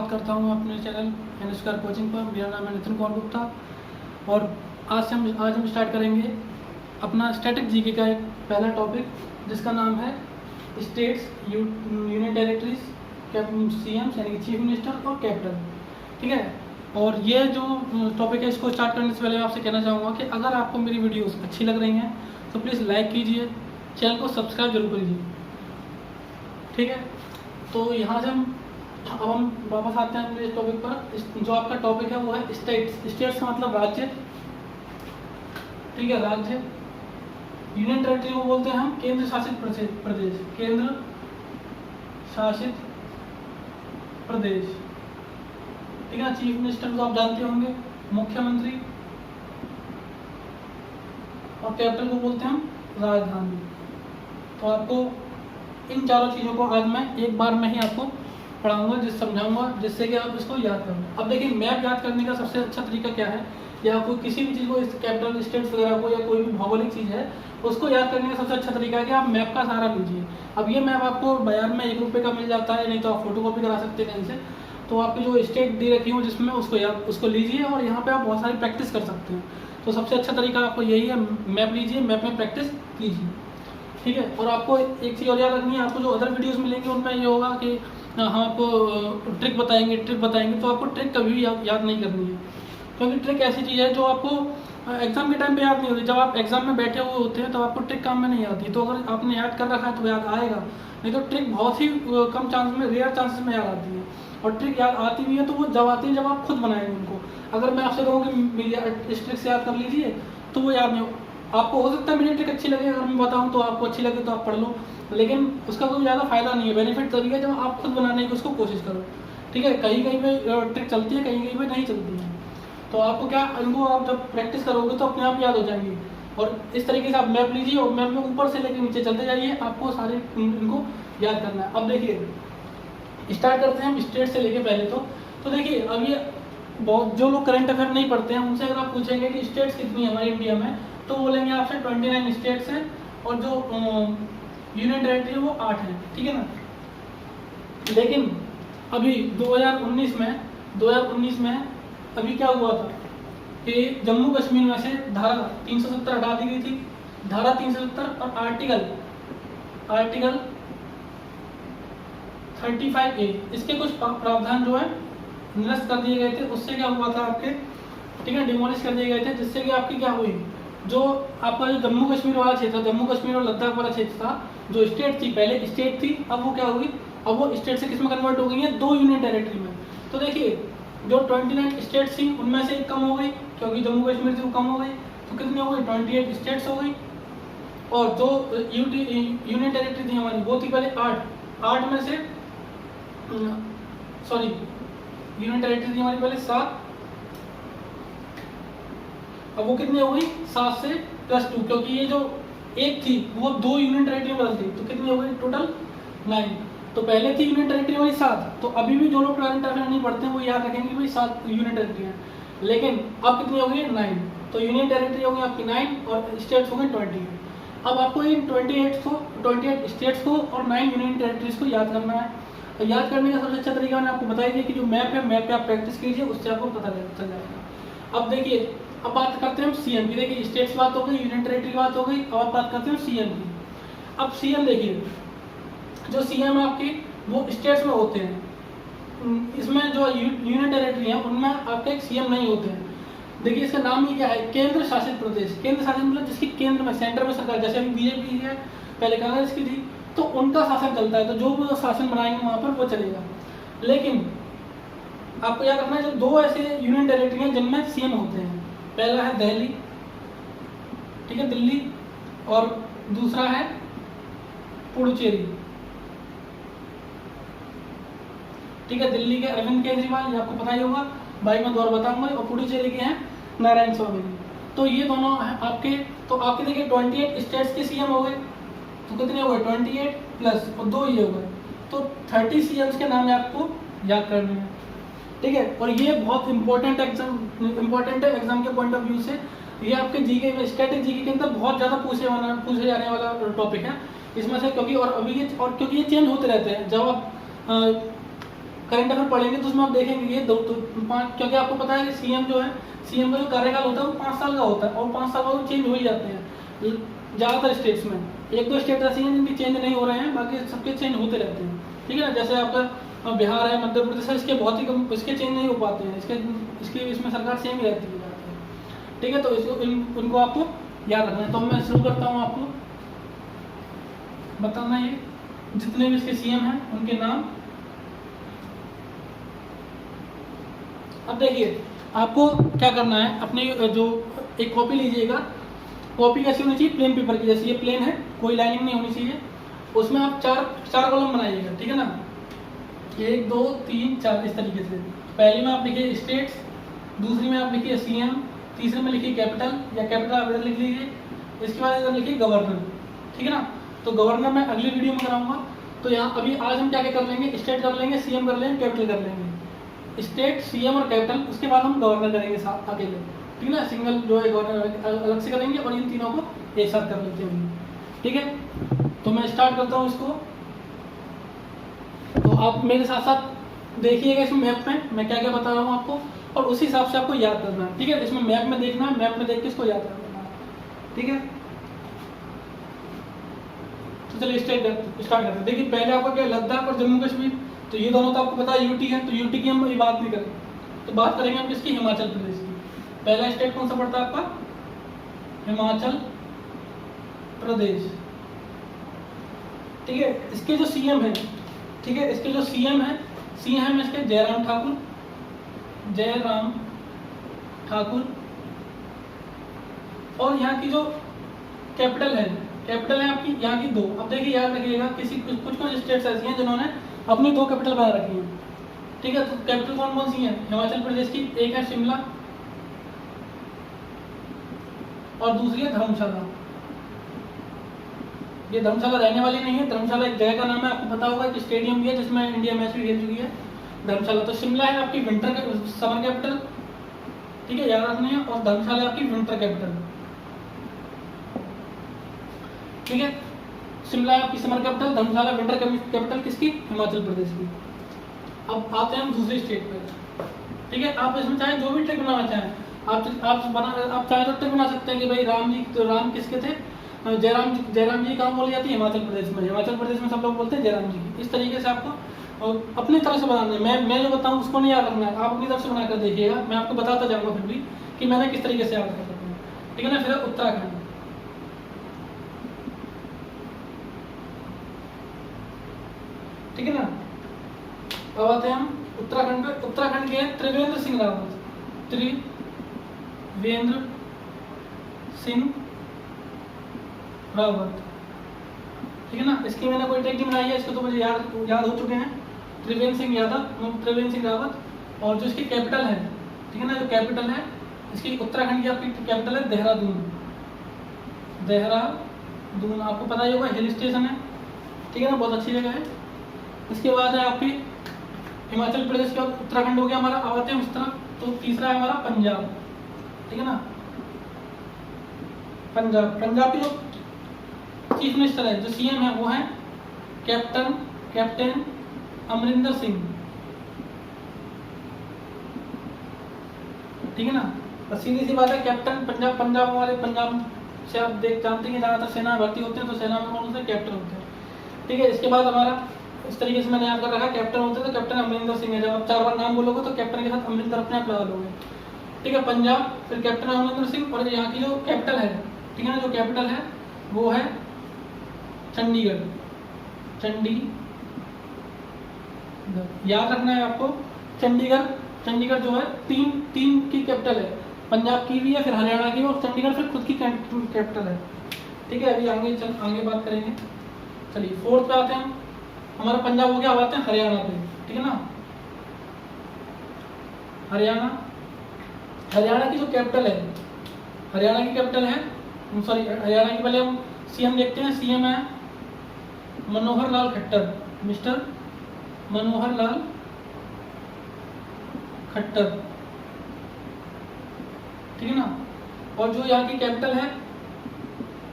स्वागत करता हूँ अपने चैनल एनस्क्वायर कोचिंग पर। मेरा नाम है नितिन कुमार गुप्ता और आज हम स्टार्ट करेंगे अपना स्टैटिक जीके का एक पहला टॉपिक, जिसका नाम है स्टेट्स, यूनियन टेरिटरीज, सीएम यानी कि चीफ मिनिस्टर और कैपिटल। ठीक है, और ये जो टॉपिक है इसको स्टार्ट करने से पहले मैं आपसे कहना चाहूँगा कि अगर आपको मेरी वीडियोस अच्छी लग रही हैं तो प्लीज़ लाइक कीजिए, चैनल को सब्सक्राइब जरूर कीजिए। ठीक है, तो यहाँ से अब हम वापस आते हैं अपने टॉपिक पर। जो आपका टॉपिक है वो है स्टेट्स। स्टेट्स का मतलब राज्य। ठीक है, राज्य। यूनियन टेरिटरी को बोलते हैं हम केंद्र शासित प्रदेश। केंद्र शासित प्रदेश। ठीक है, चीफ मिनिस्टर को आप जानते होंगे, मुख्यमंत्री। और कैपिटल को बोलते हैं हम राजधानी। तो आपको इन चारों चीज़ों को आज मैं एक बार में ही आपको पढ़ाऊंगा, समझाऊंगा, जिससे कि आप इसको याद करो। अब देखिए, मैप याद करने का सबसे अच्छा तरीका क्या है, या कोई किसी भी चीज़ को, इस कैपिटल स्टेट्स वगैरह को, या कोई भी भौगोलिक चीज़ है उसको याद करने का सबसे अच्छा तरीका है कि आप मैप का सहारा लीजिए। अब ये मैप आपको बाजार में 1 रुपये का मिल जाता है, नहीं तो आप फोटो कॉपी करा सकते हैं कहीं से। तो आपकी जो स्टेट दे रखी हो जिसमें उसको लीजिए और यहाँ पे आप बहुत सारी प्रैक्टिस कर सकते हैं। तो सबसे अच्छा तरीका आपको यही है, मैप लीजिए, मैप में प्रैक्टिस कीजिए। ठीक है, और आपको एक चीज़ और याद रखनी है, आपको जो अदर वीडियोस मिलेंगे उनमें ये होगा कि हम आपको ट्रिक बताएंगे, तो आपको ट्रिक कभी भी याद नहीं करनी है, क्योंकि ट्रिक ऐसी चीज़ है जो आपको एग्जाम के टाइम पे याद नहीं होती। जब आप एग्जाम में बैठे हुए होते हैं तो आपको ट्रिक काम में नहीं आती। तो अगर आपने याद कर रखा है तो याद आएगा, नहीं तो ट्रिक बहुत ही कम चांस में, रेयर चांसेस में याद आती है। और ट्रिक याद आती भी है तो वो जब आती है जब आप खुद बनाएंगे उनको। अगर मैं आपसे कहूँ कि इस ट्रिक से याद कर लीजिए तो वो याद नहीं आपको। हो सकता है मेरी ट्रिक अच्छी लगे, अगर मैं बताऊँ तो आपको अच्छी लगे तो आप पढ़ लो, लेकिन उसका कोई ज़्यादा फायदा नहीं है। बेनिफिट तभी है जब आप खुद बनाने की उसको कोशिश करो। ठीक है, कहीं कहीं पे ट्रिक चलती है, कहीं कहीं पे नहीं चलती है। तो आपको क्या, इनको आप जब प्रैक्टिस करोगे तो अपने आप याद हो जाएंगे। और इस तरीके से आप मैप लीजिए और मैप में ऊपर से लेकर नीचे चलते जाइए, आपको सारे इनको याद करना है। अब देखिए, स्टार्ट करते हैं हम स्टेट से लेके पहले। तो देखिए, अब ये बहुत जो लोग करंट अफेयर नहीं पढ़ते हैं उनसे अगर आप पूछेंगे कि स्टेट्स कितनी है हमारे इंडिया में, तो बोलेंगे आपसे 29 स्टेट्स हैं और जो यूनियन टेरिटरी है वो 8 है। ठीक है ना, लेकिन अभी 2019 में अभी क्या हुआ था कि जम्मू कश्मीर में से धारा 370 हटा दी गई थी। धारा 370 और आर्टिकल 35A इसके कुछ प्रावधान जो है निरस्त कर दिए गए थे। उससे क्या हुआ था आपके, ठीक है, डिमोलिश कर दिए गए थे, जिससे कि आपकी क्या हुई, जो आपका जो जम्मू कश्मीर वाला क्षेत्र, जम्मू कश्मीर और लद्दाख वाला क्षेत्र था, जो स्टेट थी, पहले स्टेट थी, अब वो क्या हुई, अब वो स्टेट से किस में कन्वर्ट हो गई है, 2 यूनियन टेरिटरी में। तो देखिए, जो 29 स्टेट्स थी उनमें से एक कम हो गई, क्योंकि जम्मू कश्मीर थी वो कम हो गई, तो कितनी हो गई, 28 स्टेट्स हो गई। और जो यूनियन टेरिटरी थी हमारी वो थी पहले 8 में से, सॉरी, यूनियन टेरिटरी थी हमारी पहले 7, अब वो कितनी हो गई, 7 से +2, क्योंकि ये जो एक थी वो 2 यूनियन टेरिटरी में बदल गई, तो कितनी हो गई टोटल 9। तो पहले थी यूनियन टेरिटरी वाली 7, तो अभी भी जो लोग करंट अफेयर नहीं पढ़ते हैं वो याद रखेंगे कि भाई 7 यूनियन टेरिटरी है, लेकिन अब कितनी हो गई 9। तो यूनियन टेरिटरी हो गई आपकी 9 और स्टेट्स हो गई 28। अब आपको इन 28 स्टेट्स को और 9 यूनियन टेरिटरीज को याद करना है। तो याद करने का सबसे अच्छा तरीका मैंने आपको बताया दिया कि जो मैप है, मैप पे आप प्रैक्टिस कीजिए, उससे आपको पता चल जाएगा। अब देखिए, अब बात करते हैं हम सीएम की। देखिए, स्टेट्स की बात हो गई, यूनियन टेरिटरी की बात हो गई, अब बात करते हैं सीएम की। अब सीएम देखिए, जो सीएम है आपकी वो स्टेट्स में होते हैं, इसमें जो यूनियन टेरिटरी है उनमें आपके एक सीएम नहीं होते हैं। देखिए, इसका नाम ही क्या है, केंद्र शासित प्रदेश। केंद्र शासित मतलब जिसकी केंद्र में, सेंटर में सरकार, जैसे अभी बीजेपी है, पहले कांग्रेस की थी, तो उनका शासन चलता है, तो जो भी शासन बनाएंगे वहाँ पर वो चलेगा। लेकिन आपको याद रखना है, जो 2 ऐसे यूनियन टेरिटरी हैं जिनमें सीएम होते हैं, पहला है दिल्ली, ठीक है, दिल्ली, और दूसरा है पुडुचेरी। ठीक है, दिल्ली के अरविंद केजरीवाल, ये आपको पता ही होगा, भाई मैं दोबारा बताऊंगा, और पुडुचेरी के हैं नारायण स्वामी। तो ये दोनों आपके, तो आपके देखिए 28 स्टेट्स के सीएम हो गए, तो कितने हो गए 28 प्लस और 2 ये हो गए, तो 30 सीएम्स के नाम आपको याद करने हैं। ठीक है, और ये बहुत इंपॉर्टेंट है एग्जाम के पॉइंट ऑफ व्यू से। ये आपके जीके में, स्टैटिक जीके के अंदर बहुत ज़्यादा पूछे जाने वाला टॉपिक है इसमें से, क्योंकि और अभी ये, और क्योंकि ये चेंज होते रहते हैं। जब आप करंट अफेयर पढ़ेंगे तो उसमें आप देखेंगे ये 5, क्योंकि आपको पता है कि सीएम जो है, सीएम का जो कार्यकाल होता है वो 5 साल का होता है, और 5 साल बाद वो चेंज हो ही जाते हैं ज़्यादातर स्टेट्स में। 1-2 स्टेट ऐसी हैं जिनकी चेंज नहीं हो रहे हैं, बाकी सबके चेंज होते रहते हैं, ठीक है ना। जैसे आपका बिहार है, मध्य प्रदेश है, इसके बहुत ही कम, इसके चेंज नहीं हो पाते हैं, इसकी इसमें सरकार सेम ही रहती है, ठीक है। तो इसको उनको आपको याद रखना है। तो मैं शुरू करता हूँ आपको बताना ये जितने भी इसके सीएम हैं उनके नाम। अब देखिए आपको क्या करना है, अपनी जो एक कॉपी लीजिएगा, कॉपी कैसी होनी चाहिए, प्लेन पेपर की, जैसे ये प्लेन है, कोई लाइनिंग नहीं होनी चाहिए, उसमें आप चार कॉलम बनाइएगा, ठीक है ना, 1 2 3 4 इस तरीके से। पहली में आप लिखिए स्टेट्स, दूसरी में आप लिखिए सीएम, तीसरे में लिखिए कैपिटल या कैपिटल आप इधर लिख लीजिए, इसके बाद इधर लिखिए गवर्नर, ठीक है ना। तो गवर्नर मैं अगली वीडियो में कराऊंगा। तो यहाँ अभी आज हम क्या क्या कर लेंगे, स्टेट कर लेंगे, सीएम कर लेंगे, कैपिटल कर लेंगे, स्टेट सीएम और कैपिटल, उसके बाद हम गवर्नर करेंगे साथ अकेले, ठीक है ना। सिंगल जो है गवर्नर अलग से करेंगे और इन तीनों को एक साथ कर लेते हैं, ठीक है। तो मैं स्टार्ट करता हूँ इसको, तो आप मेरे साथ साथ देखिएगा इस मैप में मैं क्या क्या बता रहा हूँ आपको, और उसी हिसाब से आपको याद करना है, ठीक है। इसमें मैप में देखना है, मैप में देख के इसको याद करना है, ठीक है। तो चलिए स्टार्ट करते हैं। देखिए पहले आपका क्या, लद्दाख और जम्मू कश्मीर, तो ये दोनों तो आपको पता है यूटी है, तो यूटी की हम अभी बात नहीं करें, तो बात करेंगे हम किसकी, हिमाचल प्रदेश की। पहला स्टेट कौन सा पड़ता है आपका, हिमाचल प्रदेश, ठीक है। इसके जो सीएम है, ठीक है, इसके जो सीएम है इसके जयराम ठाकुर, और यहाँ की जो कैपिटल है आपकी यहाँ की 2। अब देखिए याद रखिएगा, कुछ स्टेट्स ऐसी हैं जिन्होंने अपनी 2 कैपिटल बना रखी हैं, ठीक है। तो कैपिटल कौन कौन सी हैं हिमाचल प्रदेश की, एक है शिमला और दूसरी है धर्मशाला। ये धर्मशाला रहने वाली नहीं है, धर्मशाला एक जगह का नाम है, आपको पता होगा कि स्टेडियम भी है जिसमें इंडिया मैच भी खेल चुकी है धर्मशाला। तो शिमला है आपकी समर कैपिटल, ठीक है, याद रखनी है, और धर्मशाला आपकी विंटर कैपिटल, ठीक है। शिमला आपकी समर कैपिटल, धर्मशाला विंटर कैपिटल किसकी, हिमाचल प्रदेश की। अब आते हैं हम दूसरी स्टेट पे, ठीक है। आप इसमें चाहे जो भी ट्रिक बनाना चाहें, आप चाहे तो ट्रिक बना सकते हैं कि भाई राम किसके थे, जयराम जी कहाँ बोली जाती है, हिमाचल प्रदेश में सब लोग बोलते हैं जयराम जी की। इस तरीके से आपको और अपनी तरफ से बनाना है, मैं जो बताऊँ उसको नहीं याद रखना है, आप अपनी तरफ से बनाकर देखिएगा, मैं आपको बताता जाऊँगा फिर भी कि मैंने किस तरीके से याद कर सकता हूँ, ठीक है ना। फिर उत्तराखंड, ठीक है ना। अब आते हैं हम उत्तराखंड पे। उत्तराखंड के हैं त्रिवेंद्र सिंह रावत, ठीक है ना। इसकी मैंने कोई ट्रिक नहीं बनाई है, इसको तो मुझे याद हो चुके हैं, त्रिवेंद्र सिंह रावत। और जो इसकी कैपिटल है, ठीक है ना, जो कैपिटल है इसकी उत्तराखंड की आपकी कैपिटल है देहरादून, आपको पता ही होगा हिल स्टेशन है, ठीक है ना, बहुत अच्छी जगह है। इसके बाद है आपकी हिमाचल प्रदेश के बाद उत्तराखंड हो गया हमारा। अब आते हैं उस तरफ, तो तीसरा है हमारा पंजाब, ठीक है ना। पंजाब की जो चीफ मिनिस्टर है, जो सीएम है, वो है कैप्टन अमरिंदर सिंह, ठीक है ना। और सीधी सी बात है, कैप्टन पंजाब हमारे पंजाब से आप जानते हैं ज्यादातर सेना भर्ती होते हैं, तो सेना में कौन होते हैं, कैप्टन होते हैं, ठीक है। इसके बाद हमारा इस तरीके से मैंने याद कर रखा, कैप्टन होते हैं तो कैप्टन अमरिंदर सिंह है। जब आप 4 बार नाम बोलोगे तो कैप्टन के साथ अमरिंदर अपने आप लगा लोगे, ठीक है। पंजाब, फिर कैप्टन अमरिंदर सिंह, और यहाँ की जो कैपिटल है, ठीक है ना, जो कैपिटल है वो है चंडीगढ़, याद रखना है आपको। चंडीगढ़ जो है तीन की कैपिटल है, पंजाब की भी है, फिर हरियाणा की, और चंडीगढ़ फिर खुद की कैपिटल है, ठीक है। अभी आगे बात करेंगे। चलिए 4th पे आते हैं हम, हमारा पंजाब हो गया। अब आते हैं हरियाणा पे, ठीक है ना। हरियाणा की जो कैपिटल है, हरियाणा की पहले हम सीएम देखते हैं। सीएम है मनोहर लाल खट्टर, मिस्टर मनोहर लाल खट्टर, ठीक है ना। और जो यहाँ की कैपिटल है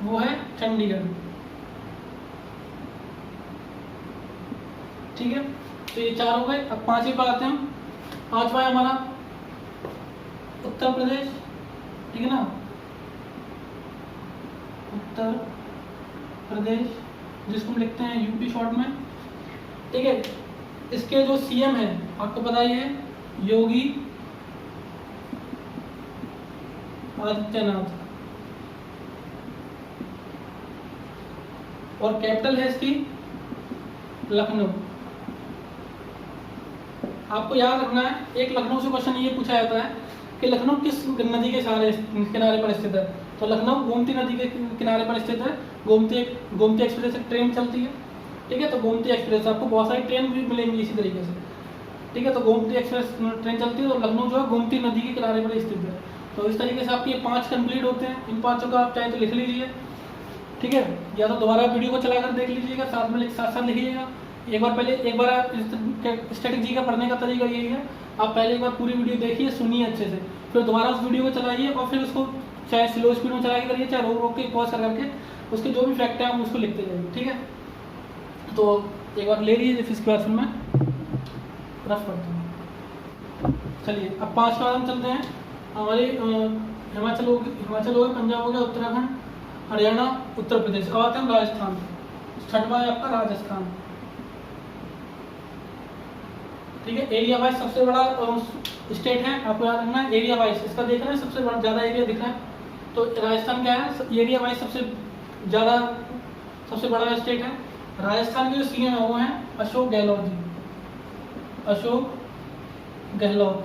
वो है चंडीगढ़, ठीक है। तो ये 4 हो गए। अब 5वीं पर आते हैं हम। 5वां है हमारा उत्तर प्रदेश, ठीक है ना, उत्तर प्रदेश, जिसको हम लिखते हैं यूपी शॉर्ट में, ठीक है। इसके जो सीएम है आपको पता ही है, योगी आदित्यनाथ, और कैपिटल है इसकी लखनऊ। आपको याद रखना है, एक लखनऊ से क्वेश्चन ये पूछा जाता है कि लखनऊ किस नदी के किनारे पर स्थित है। तो लखनऊ गोमती नदी के किनारे पर स्थित है। गोमती एक्सप्रेस एक ट्रेन चलती है, ठीक है। तो गोमती एक्सप्रेस, आपको बहुत सारी ट्रेन भी मिलेंगी इसी तरीके से, ठीक है। तो गोमती एक्सप्रेस ट्रेन चलती है, तो लखनऊ जो है गोमती नदी के किनारे पर स्थित है। तो इस तरीके से आपके ये 5 कंप्लीट होते हैं। इन 5 का आप चाहे तो लिख लीजिए, ठीक है, या तो दोबारा वीडियो को चलाकर देख लीजिएगा, साथ में साथ साथ लिखिएगा। एक बार आप स्टैटिक जी का पढ़ने का तरीका यही है, आप पहले एक बार पूरी वीडियो देखिए, सुनिए अच्छे से, फिर दोबारा उस वीडियो को चलाइए और फिर उसको चाहे स्लो स्पीड में चला के करिए, चाहे रोक रोक के पॉज करके उसके जो भी फैक्ट है आप उसको लिखते जाइए, ठीक है। तो एक बार ले लीजिए, फिर इसके बाद फिर मैं रफ करता हूँ। चलिए अब 5 का हम चलते हैं। हमारे हिमाचल हो गया, पंजाब हो गया, उत्तराखंड, हरियाणा, उत्तर प्रदेश। अब आते हैं राजस्थान। 6वां है आपका राजस्थान, ठीक है। एरिया वाइज सबसे बड़ा स्टेट है, आपको याद रखना है एरिया वाइज। इसका देख रहे हैं सबसे बड़ा ज़्यादा एरिया दिख रहा है, तो राजस्थान क्या है, एरिया वाइज सबसे बड़ा स्टेट है। राजस्थान के जो सीएम है वो हैं अशोक गहलोत जी, अशोक गहलोत,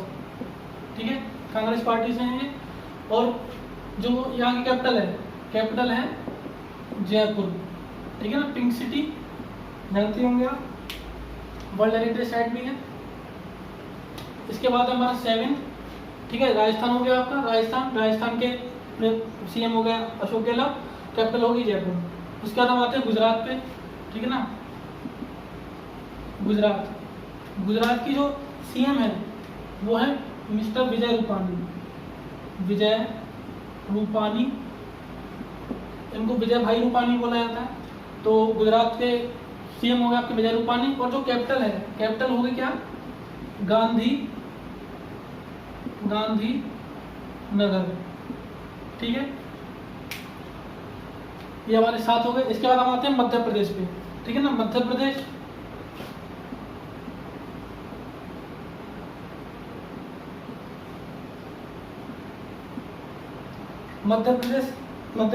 ठीक है, कांग्रेस पार्टी से हैं ये। और जो यहाँ की कैपिटल है जयपुर, ठीक है ना, पिंक सिटी जानते होंगे आप, वर्ल्ड हेरिटेज साइट भी है। इसके बाद हमारा 7, ठीक है, राजस्थान हो गया आपका। राजस्थान के सीएम हो गया अशोक गहलोत, कैपिटल होगी जयपुर। उसके बाद हम आते हैं गुजरात पे, ठीक है ना। गुजरात की जो सीएम है वो है मिस्टर विजय रूपानी, इनको विजय भाई रूपानी बोला जाता है। तो गुजरात के सीएम हो गए आपके विजय रूपानी। और जो कैपिटल होगी क्या, गांधी नगर, ठीक है। ये हमारे 7 हो गए। इसके बाद हम आते हैं मध्य प्रदेश पे, ठीक है ना। मध्य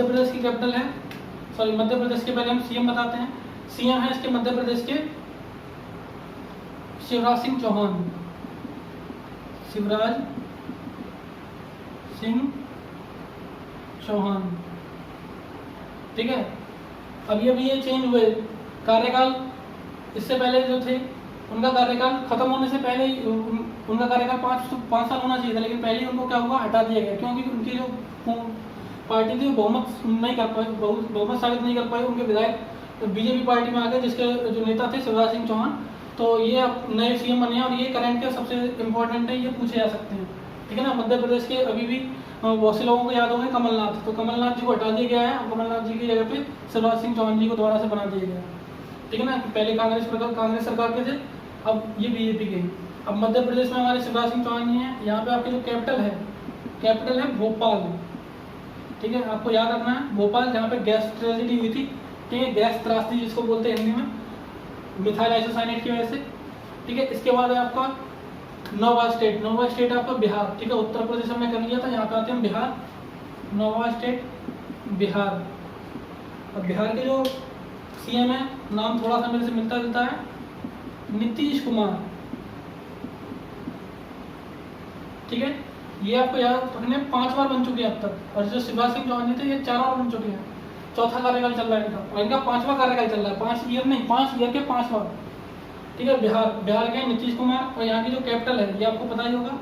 प्रदेश की कैपिटल है, मध्य प्रदेश के पहले हम सीएम बताते हैं। सीएम है इसके मध्य प्रदेश के शिवराज सिंह चौहान, ठीक है। अभी ये चेंज हुए कार्यकाल, इससे पहले जो थे उनका कार्यकाल खत्म होने से पहले ही उनका कार्यकाल 5 साल होना चाहिए था, लेकिन पहले ही उनको क्या हुआ, हटा दिया गया, क्योंकि उनकी जो पार्टी थी बहुमत साबित नहीं कर पाई। उनके विधायक बीजेपी पार्टी में आ गए, जिसके जो नेता थे शिवराज सिंह चौहान। तो ये अब नए सीएम बने हैं और ये करंट के सबसे इम्पोर्टेंट है, ये पूछे जा सकते हैं, ठीक है ना। मध्य प्रदेश के अभी भी बहुत से लोगों को याद होंगे कमलनाथ, तो कमलनाथ जी को हटा दिया गया है और कमलनाथ जी की जगह पे शिवराज सिंह चौहान जी को दोबारा से बना दिया गया है, ठीक है ना। पहले कांग्रेस सरकार के थे, अब ये बीजेपी के। अब मध्य प्रदेश में हमारे शिवराज सिंह चौहान जी हैं। यहाँ पे आपकी जो कैपिटल है भोपाल, ठीक है, आपको याद रखना है भोपाल, जहाँ पे गैस ट्रेजेडी हुई थी, ठीक है, गैस त्रासदी जिसको बोलते हैं हिंदी में, मिथाइल आइसोसाइनेट की वजह से, ठीक है। इसके बाद है आपका 9वां स्टेट आपका बिहार, ठीक है। उत्तर प्रदेश हमने कर लिया था, यहाँ पे आते हैं बिहार। 9वां स्टेट बिहार। और बिहार के जो सीएम है, नाम थोड़ा सा मेरे से मिलता जुलता है, नीतीश कुमार, ठीक है। ये आपको याद रखने 5 बार बन चुके हैं अब तक, और जो शिवराज सिंह चौहान जी थे ये 4 बार बन चुके हैं। चौथा कार्यकाल चल रहा है इनका, और इनका 5वां कार्यकाल चल रहा है। 5 ईयर नहीं, 5 ईयर के 5 बार, ठीक है। बिहार के नीतीश कुमार। और यहाँ की जो कैपिटल है ये आपको पता ही होगा,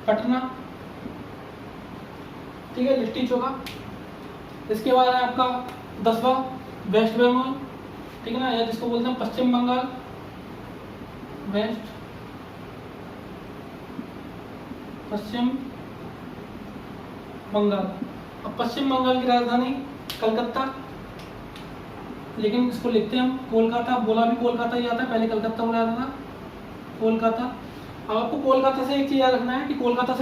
पटना, ठीक है, लिट्टी चोखा। इसके बाद है आपका 10वां वेस्ट बंगाल, ठीक है ना, या जिसको बोलते हैं पश्चिम बंगाल, पश्चिम बंगाल। अब पश्चिम बंगाल की राजधानी कलकत्ता, लेकिन इसको लिखते हैं हम कोलकाता, बोला भी कोलकाता ही आता है, पहले कलकत्ता बोला जाता था, कोलकाता। अब आपको कोलकाता से एक चीज़ याद रखना है कि कोलकाता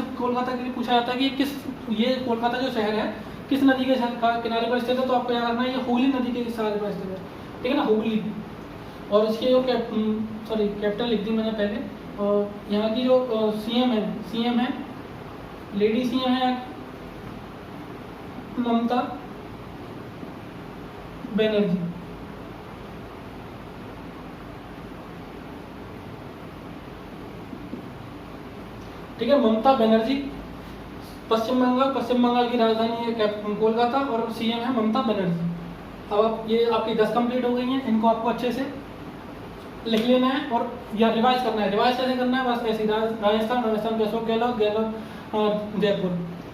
के लिए पूछा जाता है कि ये कोलकाता जो शहर है किस नदी के किनारे पर स्थित है, तो आपको याद रखना है ये हुगली नदी के किनारे पर स्थित है, ठीक है ना, हुगली। और इसके जो कैपिटल लिख दी मैंने पहले। और यहाँ की जो सीएम है लेडी सीएम है ममता बनर्जी, ठीक है, ममता बनर्जी। पश्चिम बंगाल की राजधानी है कोलकाता और सीएम है ममता बनर्जी। अब आप ये आपकी 10 कंप्लीट हो गई हैं, इनको आपको अच्छे से लिख लेना है और या रिवाइज करना है। रिवाइज कैसे करना है, बस ऐसे राजस्थान के अशोक गहलोत जयपुर,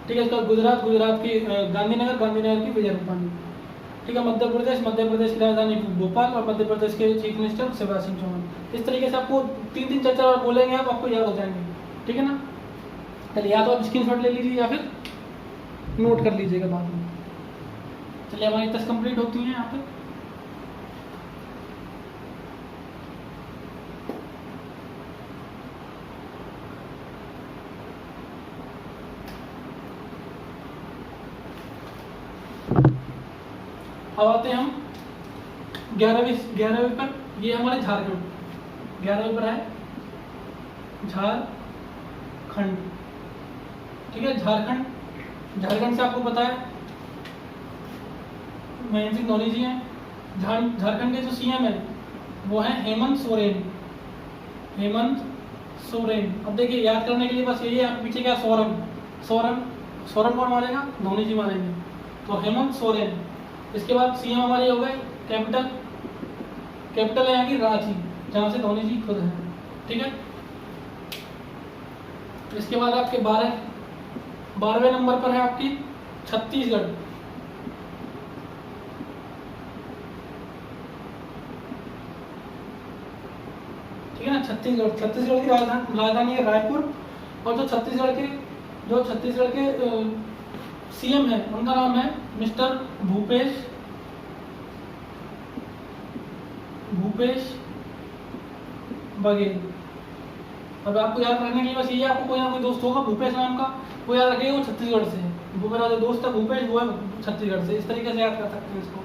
ठीक है। इसका गुजरात की गांधीनगर की विजय रूपाणी, ठीक है। मध्य प्रदेश की राजधानी भोपाल और मध्य प्रदेश के चीफ मिनिस्टर शिवराज सिंह चौहान। इस तरीके से आपको 3 4 बार बोलेंगे आपको याद हो जाएंगे, ठीक है ना। चलिए या तो आप स्क्रीनशॉट ले लीजिए या फिर नोट कर लीजिएगा बाद में। चलिए हमारी 10 कंप्लीट होती हैं यहाँ पे। अब आते हैं हम 11वीं पर। ये हमारे झारखंड 11वीं पर है झारखंड, ठीक है। झारखंड से आपको पता है महेंद्र सिंह धोनी जी हैं। झारखंड के जो सीएम है वो है हेमंत सोरेन। अब देखिए याद करने के लिए बस यही है, पीछे क्या सोरेन कौन मारेगा, धोनी जी मारेंगे, तो हेमंत सोरेन। इसके बाद सीएम हमारे हो गए। कैपिटल है यहाँ की रांची, जहाँ से धोनी जी खुद हैं, ठीक है। इसके बाद आपके 12वें नंबर पर है आपकी छत्तीसगढ़, ठीक है ना। छत्तीसगढ़ की राजधानी है रायपुर। और जो छत्तीसगढ़ के सीएम है उनका नाम है मिस्टर भूपेश बघेल। अब आपको याद रखने के लिए बस ये, आपको कोई ना कोई दोस्त होगा भूपेश नाम का, वो याद रखिएगा, वो छत्तीसगढ़ से है। मेरा जो दोस्त है भूपेश, वो है छत्तीसगढ़ से। इस तरीके से याद कर सकते हैं इसको,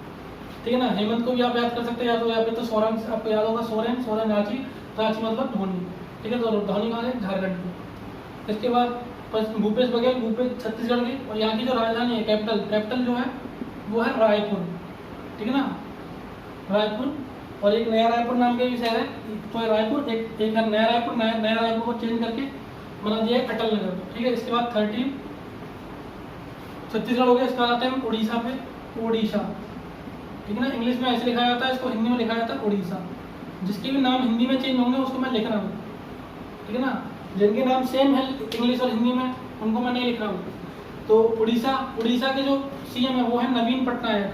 ठीक है ना। हेमंत को भी आप याद कर सकते हैं, या तो यहाँ पे तो सोरेन आपको याद होगा, सोरेन रांची मतलब धोनी, ठीक है। तो धोनी कहाँ है, झारखंड के। इसके बाद भूपेश बघेल छत्तीसगढ़ के। और यहाँ की जो राजधानी है कैपिटल जो है वो है रायपुर, ठीक है ना, रायपुर। और एक नया रायपुर नाम के भी शहर है, तो रायपुर एक नया रायपुर को चेंज करके बना दिया है अटल नगर, ठीक है। इसके बाद 13 छत्तीसगढ़ हो गया। इसका आता है उड़ीसा पे, ठीक है ना। इंग्लिश में ऐसे लिखा जाता है, इसको हिंदी में लिखा जाता है उड़ीसा। जिसके भी नाम हिंदी में चेंज होंगे उसको मैं लिख रहा हूँ, ठीक है ना। जिनके नाम सेम है इंग्लिश और हिंदी में उनको मैं नहीं लिख रहा हूँ। तो उड़ीसा के जो सीएम है वो है नवीन पटनायक,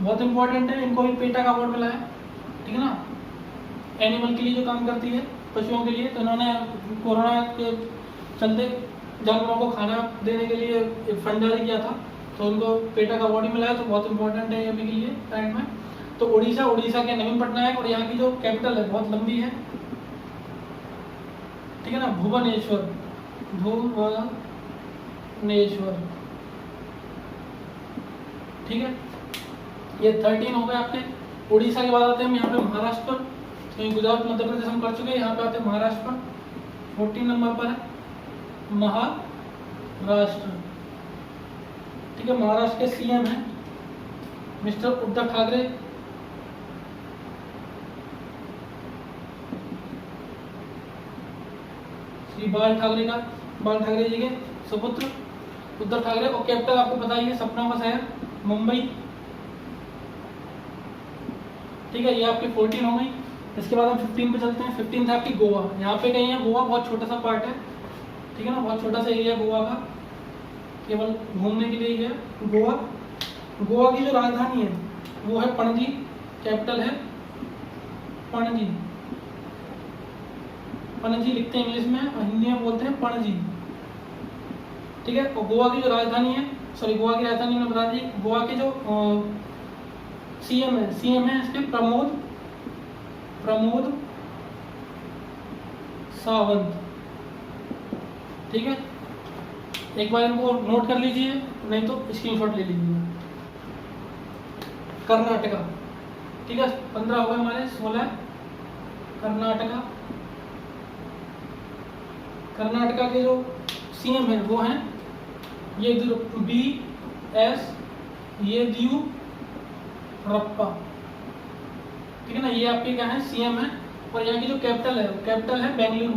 बहुत इंपॉर्टेंट है। इनको भी पेटा का अवार्ड मिला है, ठीक है ना। एनिमल के लिए जो काम करती है, पशुओं के लिए, तो इन्होंने कोरोना के चलते जानवरों को खाना देने के लिए एक फंड जारी किया था, तो उनको पेटा का अवार्ड मिला है। तो बहुत इंपॉर्टेंट है अभी के लिए टाइम में। तो उड़ीसा के नवीन पटनायक। और यहाँ की जो कैपिटल है बहुत लंबी है, ठीक है ना, भुवनेश्वर, ठीक है। ये 13 हो गए आपके। उड़ीसा के बाद आते हैं हम यहाँ पे महाराष्ट्र। तो गुजरात मध्य प्रदेश हम कर चुके हैं, यहाँ पे आते हैं महाराष्ट्र। 14 नंबर पर है महाराष्ट्र, ठीक है। महाराष्ट्र के सीएम है मिस्टर उद्धव ठाकरे, श्री बाल ठाकरे जी के सुपुत्र उद्धव ठाकरे। और कैपिटल आपको पता ही है, सपनों का शहर मुंबई, ठीक है। ये आपकी 14 हो गई। इसके बाद हम 15 पे चलते हैं। 15 था आपकी गोवा। यहाँ पे कहीं है, गोवा बहुत छोटा सा पार्ट है, ठीक है ना, बहुत छोटा सा एरिया गोवा का, केवल घूमने के लिए ही है गोवा की जो राजधानी है वो है पणजी, कैपिटल है पणजी लिखते हैं इंग्लिश में और हिंदी में बोलते हैं पणजी, ठीक है। और गोवा की जो राजधानी है, गोवा की राजधानी मैंने बता दी। गोवा के जो सीएम है इसके प्रमोद सावंत। ठीक है, एक बार इनको नोट कर लीजिए, नहीं तो स्क्रीनशॉट ले लीजिए। कर्नाटका, ठीक है, 15 हो गए हमारे, 16 कर्नाटका के जो सीएम है वो हैं BS येदियुरप्पा। ठीक है ना, ये आपके क्या है सीएम है। और यहाँ की जो कैपिटल है बेंगलुरु।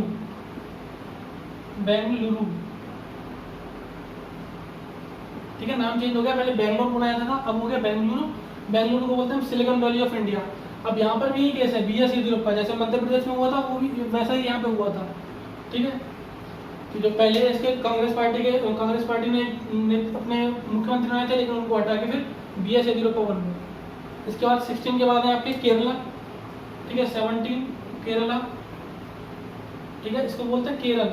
ठीक है, नाम चेंज हो गया, पहले बेंगलोर बनाया था, अब हो गया बेंगलुरु को बोलते हैं सिलिकॉन वैली ऑफ इंडिया। अब यहाँ पर भी यही केस है, BS येदियुरप्पा, जैसे मध्य प्रदेश में हुआ था वो भी वैसा ही यहाँ पे हुआ था। ठीक है, तो जो पहले इसके कांग्रेस पार्टी ने अपने मुख्यमंत्री बनाए थे, लेकिन उनको हटा के फिर BS येदियुरप्पा बन गए। इसके बाद 16 के बाद है आपके केरला। ठीक है, 17 केरला। ठीक है, इसको बोलते हैं केरल,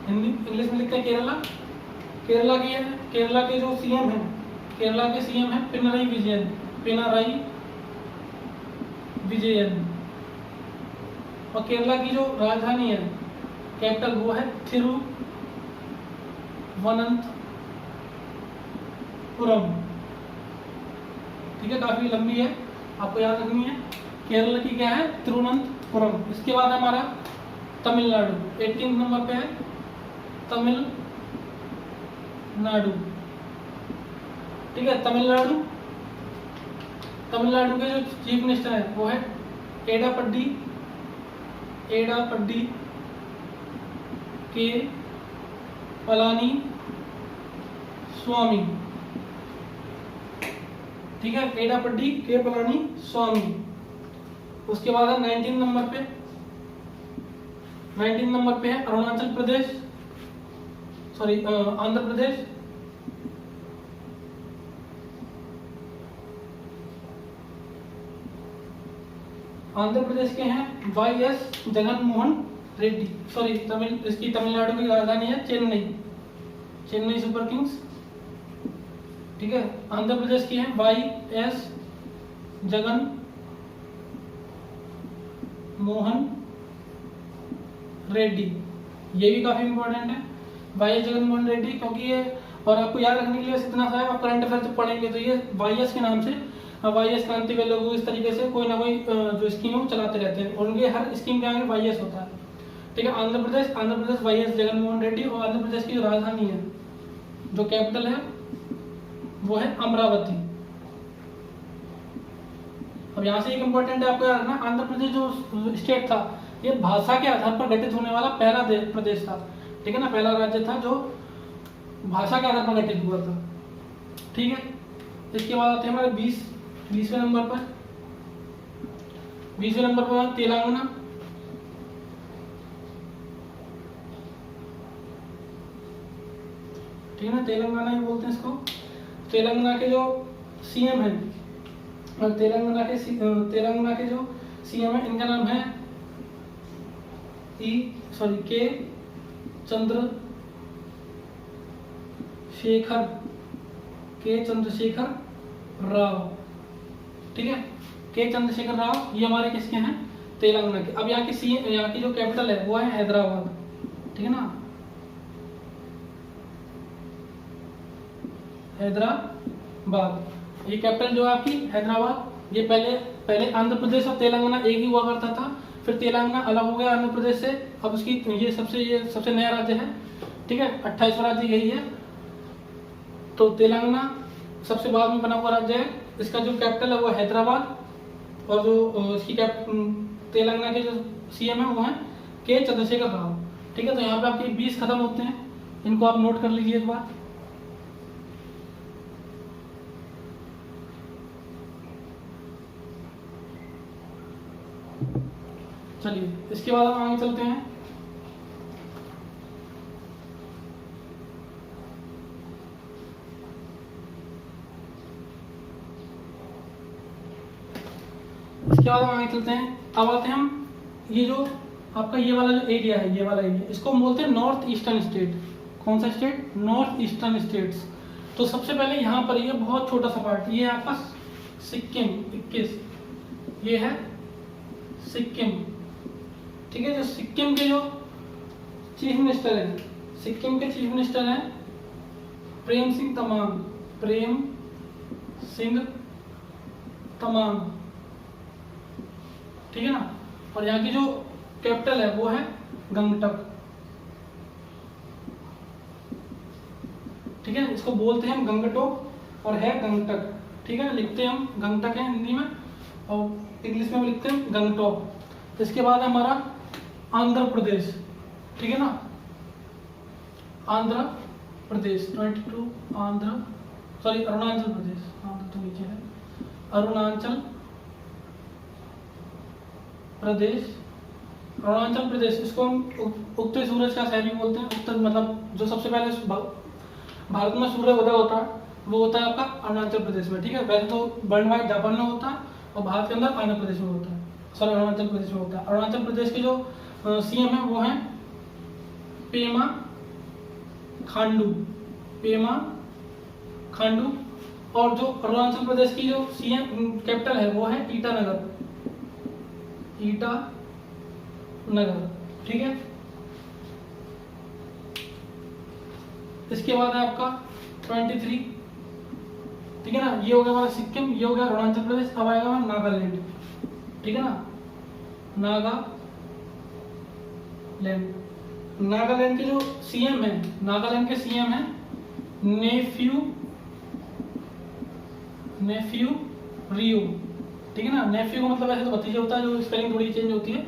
हिंदी इंग्लिश में लिखते हैं केरला। केरला के जो सीएम है, केरला के सीएम है पिनराई विजयन। और केरला की जो राजधानी है, कैपिटल, वो है थिरुवनंतपुरम। ठीक है, काफी लंबी है, आपको याद रखनी है। केरल की क्या है, तिरुवनंतपुरम। इसके बाद हमारा तमिलनाडु 18 नंबर पे है, तमिलनाडु। ठीक है, तमिलनाडु के जो चीफ मिनिस्टर है वो है एडापड्डी के पलानी स्वामी। ठीक है, एडापड्डी के पलानी स्वामी। उसके बाद है 19 नंबर पे है आंध्र प्रदेश। आंध्र प्रदेश के हैं YS जगनमोहन रेड्डी। इसकी तमिलनाडु की राजधानी है चेन्नई सुपर किंग्स। ठीक है, आंध्र प्रदेश की है YS जगनमोहन रेड्डी। ये भी काफी इंपॉर्टेंट है, YS जगनमोहन रेड्डी, क्योंकि ये, और आपको याद रखने के लिए इतना सा है, आप करंट अफेयर जब पढ़ेंगे तो ये YS के नाम से, YS क्रांति के लोग इस तरीके से कोई ना कोई जो स्कीम है वो चलाते रहते हैं, और उनके हर स्कीम के आगे YS होता है। ठीक है, आंध्र प्रदेश YS जगनमोहन रेड्डी। और आंध्र प्रदेश की जो राजधानी है, जो कैपिटल है, वो है अमरावती। अब यहाँ से एक इंपॉर्टेंट है, आपको याद रखना, आंध्र प्रदेश जो स्टेट था, ये भाषा के आधार पर गठित होने वाला पहला प्रदेश था। ठीक है ना, पहला राज्य था जो भाषा के आधार पर गठित हुआ था। ठीक है, इसके बाद आते हैं हमारे 20वें नंबर पर तेलंगाना। ठीक है ना, तेलंगाना ही बोलते हैं इसको। तेलंगाना के जो सीएम है, और तेलंगाना के जो सीएम है, इनका नाम है के चंद्रशेखर राव। ठीक है, के चंद्रशेखर राव, ये हमारे किसके हैं, तेलंगाना के। अब यहाँ की जो कैपिटल है वो है हैदराबाद। ठीक है ना, हैदराबाद, ये कैपिटल जो है आपकी हैदराबाद। ये पहले आंध्र प्रदेश और तेलंगाना एक ही हुआ करता था, फिर तेलंगाना अलग हो गया आंध्र प्रदेश से। अब उसकी ये सबसे नया राज्य है। ठीक है, 28वां राज्य यही है। तो तेलंगाना सबसे बाद में बना हुआ राज्य है। इसका जो कैपिटल है वो हैदराबाद, और जो इसकी तेलंगाना के जो सीएम है वो है के चंद्रशेखर राव। ठीक है, तो यहाँ पे आपके 20 खत्म होते हैं, इनको आप नोट कर लीजिए एक बार। चलिए, इसके बाद हम आगे चलते हैं। इसके बाद हम आगे चलते हैं। अब आते हैं हम, ये जो आपका ये वाला जो एरिया है, ये वाला एरिया, इसको बोलते हैं नॉर्थ ईस्टर्न स्टेट। कौन सा स्टेट, नॉर्थ ईस्टर्न स्टेट्स। तो सबसे पहले यहाँ पर ये बहुत छोटा सा पार्ट, ये आपका सिक्किम 21, ये है सिक्किम। ठीक है, जो सिक्किम के जो चीफ मिनिस्टर है, सिक्किम के चीफ मिनिस्टर हैं प्रेम सिंह तमांग, प्रेम सिंह तमांग। ठीक है ना, और यहाँ की जो कैपिटल है वो है गंगटक। ठीक है, इसको बोलते हैं हम गंगटोक और है गंगटक। ठीक है, लिखते हैं हम गंगटक है हिंदी में और इंग्लिश में भी लिखते हैं गंगटोक। इसके बाद हमारा आंध्र प्रदेश। ठीक है ना, आंध्र प्रदेश 22, अरुणाचल प्रदेश, आंध्र तो नीचे है, अरुणाचल प्रदेश। अरुणाचल प्रदेश इसको हम उगते सूरज का शहर भी बोलते हैं। उत्तर मतलब जो सबसे पहले भारत में सूर्य उदय होता है वो होता है आपका अरुणाचल प्रदेश में। ठीक है, वैसे तो वर्ल्ड वाइड जापान में होता है और भारत के अंदर आंध्र प्रदेश में होता है, सॉरी अरुणाचल प्रदेश में होता है। अरुणाचल प्रदेश के जो सीएम है वो है पेमा खांडू, पेमा खांडू। और जो अरुणाचल प्रदेश की जो सीएम कैपिटल है वो है ईटानगर, ईटानगर। ठीक है, इसके बाद है आपका 23। ठीक है ना, ये हो गया हमारा सिक्किम, ये हो गया अरुणाचल प्रदेश। अब आएगा हमारा नागालैंड। ठीक है ना, नागालैंड। नागालैंड के जो सीएम है, नागालैंड के सीएम है नेफ्यू रियो। ठीक है ना, नेफ्यू का मतलब ऐसे तो भतीजा होता है, जो स्पेलिंग थोड़ी चेंज होती है।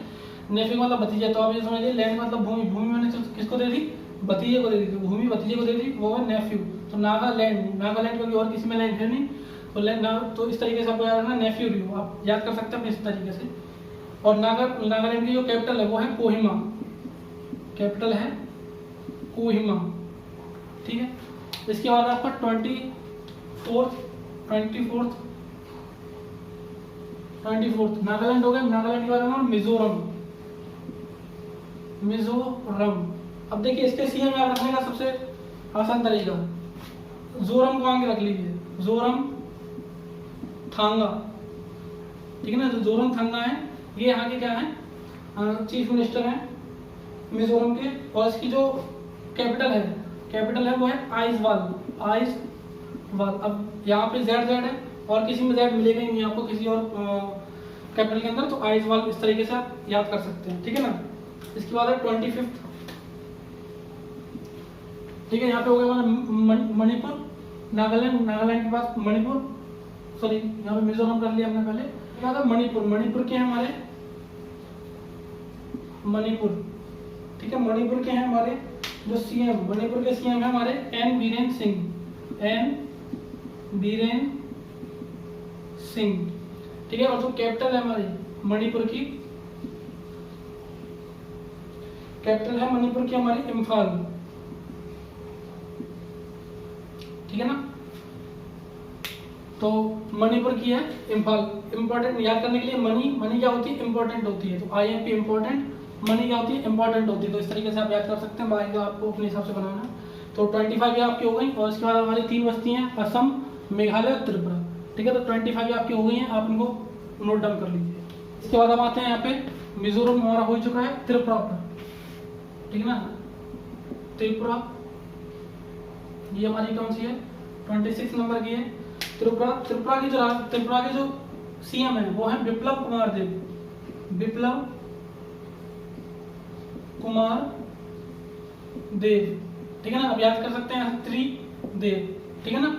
नेफ्यू का मतलब भतीजा, तो आप ये समझिए लैंड मतलब भूमि, भूमि मैंने किसको दे दी, भतीजे को दे दी, भूमि भतीजे को दे दी, वो है नेफ्यू। तो नागालैंड, नागालैंड क्योंकि और किसी में लैंड है नहीं तो तो इस तरीके से आपको याद रखना नेफ्यू रियो, आप याद कर सकते हैं इस तरीके से। और नागालैंड की जो कैपिटल है वो है कोहिमा, कैपिटल है कोहिमा। ठीक है, इसके बाद आपका 24 नागालैंड हो गया। नागालैंड के बाद हमारा मिजोरम। अब देखिए इसके सीएम याद रखने का सबसे आसान तरीका, जोरम को आगे रख लीजिए, जोरम थांगा। ठीक है ना, जो जोरम थांगा है ये यहाँ के क्या है, चीफ मिनिस्टर हैं मिजोरम के। और इसकी जो कैपिटल है वो है आइजवाल। अब यहाँ पे जेड है और किसी में जेड मिलेगा ही नहीं आपको किसी और कैपिटल के अंदर, तो आइजवाल इस तरीके से आप याद कर सकते हैं। ठीक है ना, इसके बाद है 25। ठीक है, यहाँ पे हो गया हमारा मणिपुर। नागालैंड के पास मणिपुर, सॉरी यहाँ पे मिजोरम कर लिया हमने पहले। क्या था, मणिपुर के हैं हमारे मणिपुर। ठीक है, मणिपुर के हैं हमारे जो सीएम, मणिपुर के सीएम है हमारे एन बीरेन सिंह। ठीक है, और जो कैपिटल है हमारी मणिपुर की, कैपिटल है मणिपुर की हमारी इम्फाल। ठीक है ना, तो मणिपुर की है इम्फाल। इंपॉर्टेंट याद करने के लिए मनी क्या होती है, इंपॉर्टेंट होती है, तो IMP इंपॉर्टेंट, मनी क्या होती है, इंपॉर्टेंट होती है। तो इस तरीके से आप याद कर सकते हैं, बाकी आपको अपने हिसाब से बनाना है। तो 25 आपकी हो गई। और इसके बाद हमारी 3 बस्ती हैं, असम, मेघालय और त्रिपुरा। ठीक है, तो 25 आपकी हो गई हैं, आप इनको नोट डाउन कर लीजिए। इसके बाद हम आते हैं यहाँ पे मिजोरम हमारा हो चुका है, त्रिपुरा पर। ठीक है ना, त्रिपुरा ये हमारी कौन सी है, 26 नंबर की है त्रिपुरा के जो सीएम है वो है बिप्लब कुमार देव। ठीक है ना, अब याद कर सकते हैं त्रिदेव। ठीक है ना,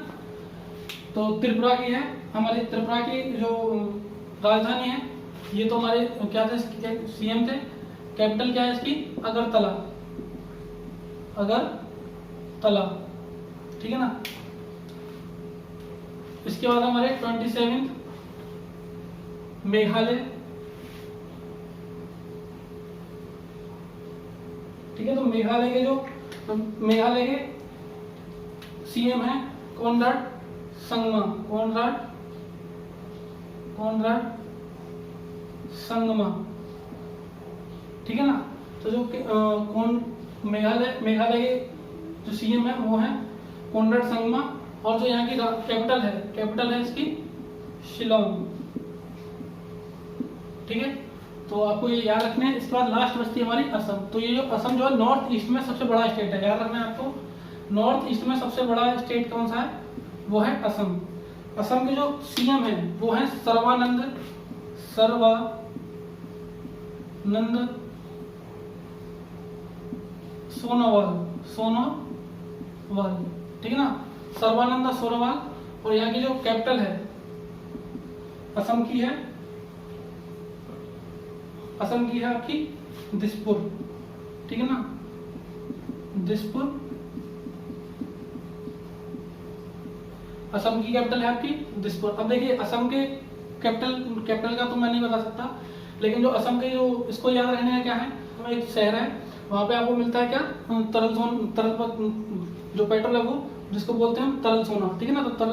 तो त्रिपुरा की है हमारी, त्रिपुरा की जो राजधानी है ये तो हमारे क्या थे, सीएम थे। कैपिटल क्या है इसकी, अगरतला। ठीक है ना, इसके बाद हमारे 27 मेघालय। ठीक है, तो मेघालय के सीएम है कोनराड संगमा। ठीक है ना, तो जो मेघालय के जो सीएम है वो है कोनराड संगमा। और जो यहाँ की कैपिटल है इसकी शिलोंग। ठीक है, तो आपको ये याद रखना है। इसके बाद लास्ट बचती है हमारी असम। तो ये जो असम जो है नॉर्थ ईस्ट में सबसे बड़ा स्टेट है, याद रखना है आपको। नॉर्थ ईस्ट में सबसे बड़ा स्टेट कौन सा है, वो है असम। असम के जो सीएम है वो है सर्बानंद सोनोवाल। ठीक है ना, सर्बानंद सोनोवाल। और यहाँ की जो कैपिटल है असम की है आपकी दिसपुर। ठीक है ना, दिसपुर असम की कैपिटल है आपकी दिसपुर। अब देखिए असम के कैपिटल का तो मैं नहीं बता सकता, लेकिन जो असम के जो इसको याद रखने का क्या है, तो एक शहर है वहाँ पे आपको मिलता है क्या, तरल जो पेट्रोल है वो, जिसको बोलते हैं हम तरल सोना। ठीक है ना, तो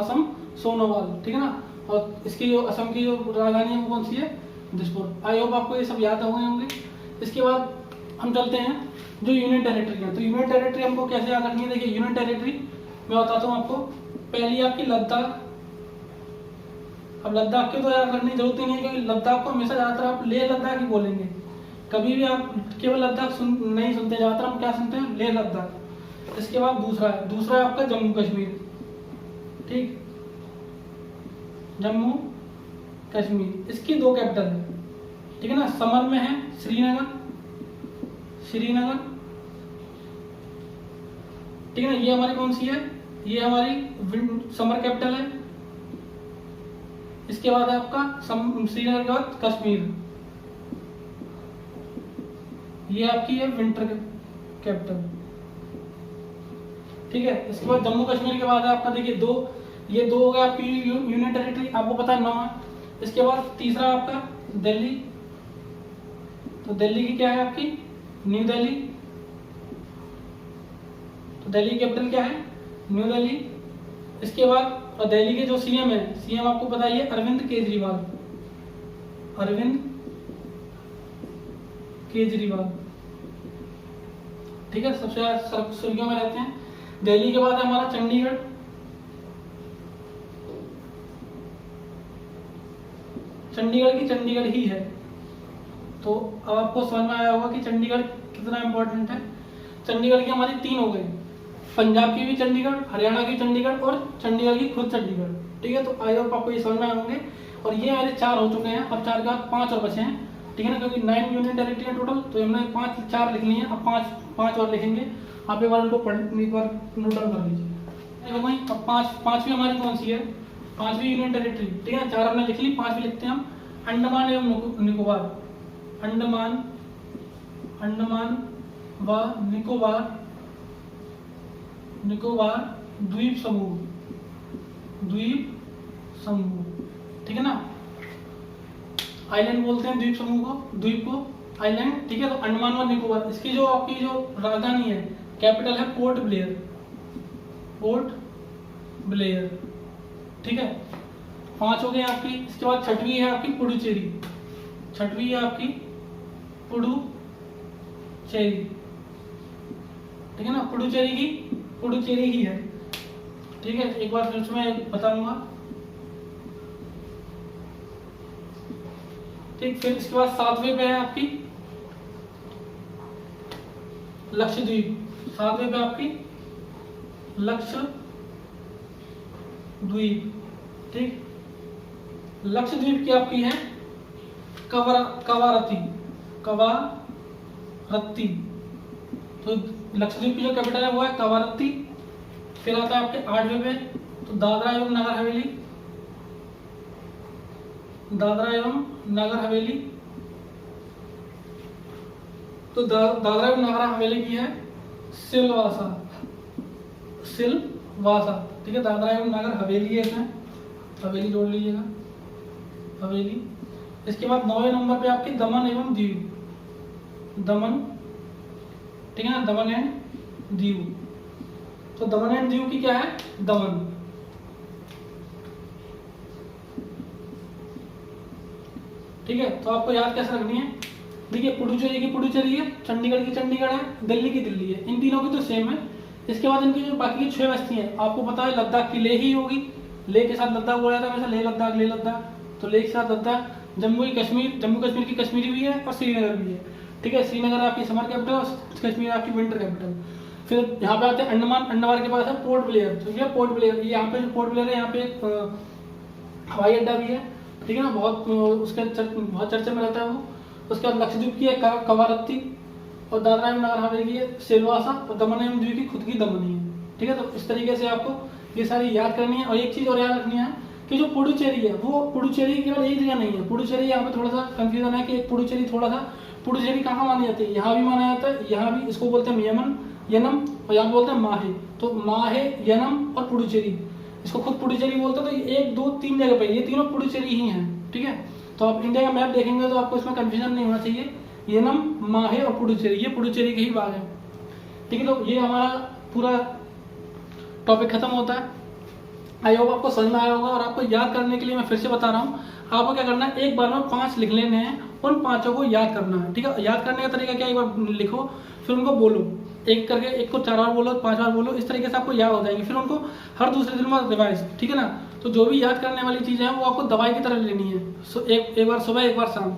असम सोनोवाल। ठीक है ना, और इसकी जो असम की जो राजधानी है वो कौन सी है, दिसपुर। आई होप आपको ये सब याद हुए होंगे। इसके बाद हम चलते हैं जो यूनियन टेरिटरी है। तो यूनियन टेरिटरी हमको कैसे याद रखनी है, देखिए यूनियन टेरिटरी मैं बताता हूँ आपको। पहली आपकी लद्दाख। अब लद्दाख की तो याद रखने की जरूरत ही नहीं है, क्योंकि लद्दाख को हमेशा ज्यादातर आप लेह लद्दाख ही बोलेंगे। कभी भी आप केवल लद्दाख नहीं सुनते, ज्यादातर हम क्या सुनते हैं, लेह लद्दाख। इसके बाद दूसरा है आपका जम्मू कश्मीर। ठीक, जम्मू कश्मीर। इसकी दो कैपिटल है। ठीक है ना, समर में है श्रीनगर। ठीक है ना, ये हमारी कौन सी है, ये हमारी समर कैपिटल है। इसके बाद है आपका श्रीनगर के बाद कश्मीर, ये आपकी है विंटर कैपिटल। ठीक है, इसके बाद जम्मू कश्मीर के बाद है आपका, देखिए ये दो हो गया आपकी यूनियन टेरिटरी, आपको पता है 9 है। इसके बाद तीसरा आपका दिल्ली। तो दिल्ली की क्या है आपकी, न्यू दिल्ली। तो दिल्ली की कैपिटल क्या है, न्यू दिल्ली। इसके बाद दिल्ली के जो सीएम है, सीएम आपको पता ही है अरविंद केजरीवाल। ठीक है, सबसे ज्यादा सुर्खियों में रहते हैं। दिल्ली के बाद है हमारा चंडीगढ़। चंडीगढ़ की चंडीगढ़ ही है। तो अब आपको समझ में आया होगा कि चंडीगढ़ कितना इंपॉर्टेंट है। चंडीगढ़ की हमारी 3 हो गई, पंजाब की भी चंडीगढ़, हरियाणा की चंडीगढ़ और चंडीगढ़ की खुद चंडीगढ़। ठीक है, तो आई होप आपको ये समझ में आए होंगे। और ये मेरे 4 हो चुके हैं, अब 4 के बाद 5 और बचे हैं। ठीक है ना, क्योंकि 9 यूनियन टेरिटरी है टोटल, तो हमने 4 लिख लिए हैं, अब 5 और लिखेंगे। आप एक बार उनको एक बार नोट डाउन कर लीजिए। वही अब 5वीं हमारी कौन सी है, 5वीं यूनियन टेरिटरी। ठीक है, 4 हमने लिख ली, 5वीं लिखते हैं हम अंडमान एवं निकोबार। अंडमान व निकोबार द्वीप समूह। ठीक है ना, आइलैंड बोलते हैं द्वीप समूह को, द्वीप को आइलैंड। ठीक है, तो अंडमान व निकोबार, इसकी जो आपकी जो राजधानी है, कैपिटल है पोर्ट ब्लेयर। ठीक है, 5 हो गए आपकी। इसके बाद 6वीं है आपकी पुडुचेरी। ठीक है ना, पुडुचेरी ही है। ठीक है, एक बार फिर से मैं बताऊंगा। ठीक, फिर इसके बाद 7वें पे है आपकी लक्षद्वीप। 7वें पे आपकी लक्षद्वीप। ठीक, लक्षद्वीप की आपकी है कवारत्ती। तो लक्षद्वीप की जो कैपिटल है वो है कवारत्ती। फिर आता है आपके 8वें पे, तो दादरा एवं नगर हवेली। तो दादरा एवं नगर हवेली की है सिलवासा। ठीक है, दादरा एवं नगर हवेली है, इसमें हवेली जोड़ लीजिएगा, हवेली। इसके बाद 9वें नंबर पे आपकी दमन एवं दीव। ठीक है ना, दमन एंड दीव। तो दमन एंड दीव की क्या है, दमन। ठीक है, तो आपको याद कैसे रखनी है, देखिए पुडुचेरी की पुडुचेरी है, चंडीगढ़ की चंडीगढ़ है, दिल्ली की दिल्ली है। इन तीनों की तो सेम है। इसके बाद इनकी जो बाकी की 6 बस्ती हैं, आपको पता है लद्दाख की लेह ही होगी, लेह के साथ लद्दाख बोला जाता है, हमेशा लेह लद्दाख, तो लेह के साथ लद्दाख। जम्मू कश्मीर की कश्मीरी भी है और श्रीनगर भी है, ठीक है। श्रीनगर आपकी समर कैपिटल और कश्मीर आपकी विंटर कैपिटल। फिर यहाँ पे आते हैं अंडमान, अंडमान के पास है पोर्ट ब्लेयर, तो ये पोर्ट ब्लेयर, ये यहाँ पे जो पोर्ट ब्लेयर है यहाँ पे हवाई अड्डा भी है, ठीक है ना, बहुत चर्चा में रहता है वो। उसके बाद लक्षद्वीप की है कवारत्ती, और दादरा एवं नगर हवेली की है सिलवासा, और दमन एवं दीव की खुद की दमनी है, ठीक है। तो इस तरीके से आपको ये सारी याद करनी है। और एक चीज़ और याद रखनी है कि जो पुडुचेरी है वो पुडुचेरी केवल एक जगह नहीं है। पुडुचेरी यहाँ पे थोड़ा सा कंफ्यूजन है कि पुडुचेरी पुडुचेरी कहाँ मानी जाती है, यहाँ भी माना जाता है, यहाँ भी इसको बोलते हैं यनम, और यहाँ बोलते हैं माहे। तो माहे, यनम और पुडुचेरी, इसको खुद पुडुचेरी बोलते हैं। तो 1 2 3 जगह पे ये तीनों पुडुचेरी ही हैं, ठीक है। तो आप इंडिया का मैप देखेंगे तो आपको इसमें कंफ्यूजन नहीं होना चाहिए। यनम, माहे और पुडुचेरी, ये पुडुचेरी के ही भाग है, ठीक है। तो ये हमारा पूरा टॉपिक खत्म होता है। आई होप आपको समझ में आया होगा। और आपको याद करने के लिए मैं फिर से बता रहा हूँ, आपको क्या करना है, एक बार में 5 लिख लेने हैं, उन 5 को याद करना है, ठीक है। याद करने का तरीका क्या है, एक बार लिखो फिर उनको बोलो, एक करके, एक को 4 बार बोलो, 5 बार बोलो, इस तरीके से आपको याद हो जाएंगे। फिर उनको हर दूसरे दिन में रिवाइज, ठीक है ना। तो जो भी याद करने वाली चीज़ें हैं वो आपको दवाई की तरह लेनी है। एक बार सुबह, एक बार शाम,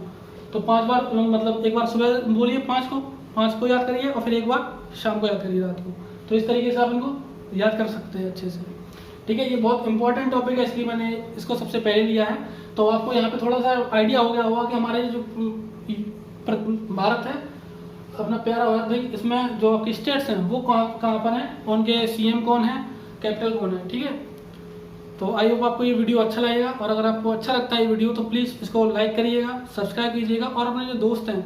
तो 5 बार, मतलब एक बार सुबह बोलिए 5 को याद करिए, और फिर एक बार शाम को याद करिए, रात को। तो इस तरीके से आप इनको याद कर सकते हैं अच्छे से, ठीक है। ये बहुत इंपॉर्टेंट टॉपिक है, इसलिए मैंने इसको सबसे पहले लिया है। तो आपको यहाँ पे थोड़ा सा आइडिया हो गया होगा कि हमारे जो भारत है अपना प्यारा भारत, भाई इसमें जो आपकी स्टेट्स हैं वो कहाँ पर हैं, उनके सीएम कौन है, कैपिटल कौन है, ठीक है। तो आई होप आपको ये वीडियो अच्छा लगेगा। और अगर आपको अच्छा लगता है ये वीडियो तो प्लीज़ इसको लाइक करिएगा, सब्सक्राइब कीजिएगा, और अपने जो दोस्त हैं,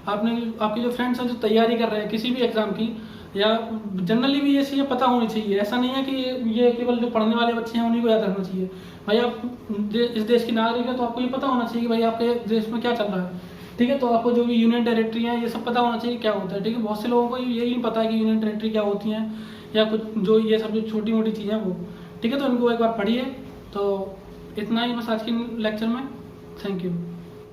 आपके जो फ्रेंड्स हैं जो तैयारी कर रहे हैं किसी भी एग्जाम की, या जनरली भी ये चीज़ें पता होनी चाहिए। ऐसा नहीं है कि ये केवल जो पढ़ने वाले बच्चे हैं उन्हीं को याद रखना चाहिए। भाई आप इस देश की नागरिक है तो आपको ये पता होना चाहिए कि भाई आपके देश में क्या चल रहा है, ठीक है। तो आपको जो भी यूनियन टेरिटरी है ये सब पता होना चाहिए क्या होता है, ठीक है। बहुत से लोगों को ये नहीं पता है कि यूनियन टेरिटरी क्या होती हैं, या कुछ जो ये सब जो छोटी मोटी चीज़ें हैं वो, ठीक है। तो इनको एक बार पढ़िए। तो इतना ही बस आज के लेक्चर में। Thank you.